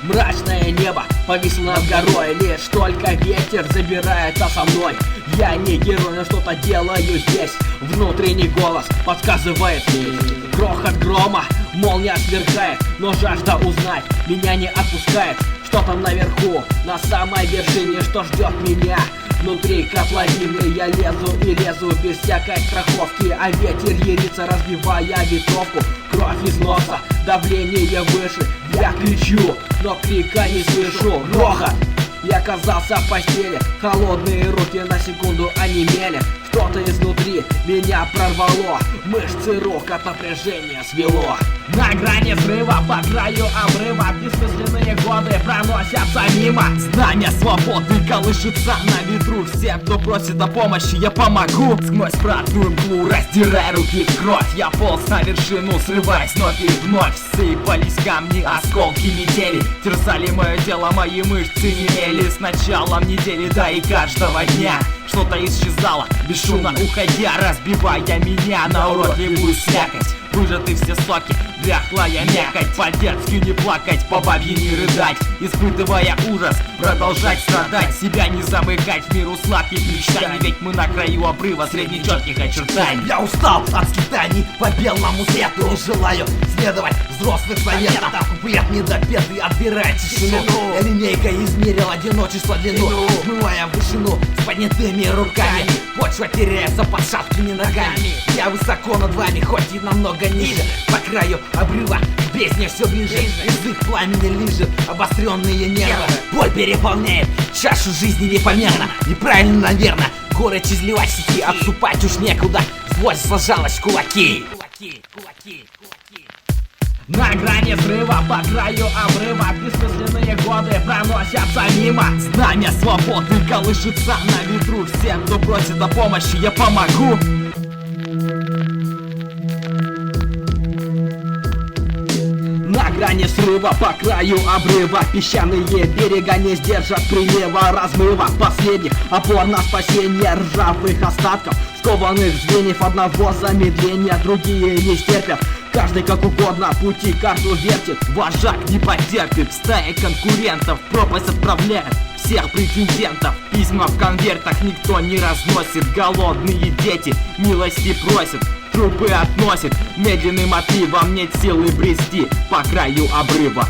Мрачное небо повисло над горой, лишь только ветер забирается со мной. Я не герой, но что-то делаю здесь. Внутренний голос подсказывает мне. Грохот грома, молния сверкает, но жажда узнать меня не отпускает. Что там наверху, на самой вершине, что ждет меня? Внутри котловины я лезу и лезу без всякой страховки, а ветер ярится, разбивая ветровку. Кровь из носа, давление выше. Я кричу, но крика не слышу. Грохот! Я оказался в постели, холодные руки на секунду онемели. Что-то изнутри меня прорвало, мышцы рук от напряжения свело. На грани взрыва, по краю обрыва, бессмысленные годы проносятся мимо. Знамя свободы колышется на ветру. Всем, кто просит о помощи, я помогу. Сквозь братную мглу, раздирая руки в кровь, я полз на вершину, срываясь вновь и вновь. Сыпались камни, осколки метели, терзали мое тело, мои мышцы немели. С началом недели, да и каждого дня что-то исчезало, бесшумно уходя, разбивая меня на уродливую слякоть. Выжаты все соки, дряхлая мякоть. По-детски не плакать, по бабье не рыдать, испытывая ужас, продолжать страдать. Себя не замыкать в миру сладких мечтаний, ведь мы на краю обрыва среднечетких очертаний. Я устал от скитаний по белому свету, не желаю следовать взрослых советов. Куплет недопетый отбирает тишину, линейка измерила одиночество длину, смывая вышину с поднятыми руками. Почва теряется под шаткими ногами. Я высоко над вами, хоть и намного ниже. По краю обрыва к бездне все ближе. Язык пламени лижет обостренные нервы. Боль переполняет чашу жизни непомерно. Неправильно, наверное, горечь изливать стихи, отступать уж некуда. Злость сложалась в кулаки. На грани взрыва, по краю обрыва, бессмысленные годы проносятся мимо. Знамя свободы колышется на ветру. Всем, кто просит о помощи, я помогу. На грани срыва, по краю обрыва, песчаные берега не сдержат прилива размыва последних опор на спасение ржавых остатков, скованных звеньев одного замедления. Другие не стерпят, каждый как угодно пути карту вертит. Вожак не потерпит, стая конкурентов пропасть отправляет всех претендентов. Письма в конвертах никто не разносит, голодные дети милости просят, трупы относит. Медленным мотивом нет силы брести по краю обрыва.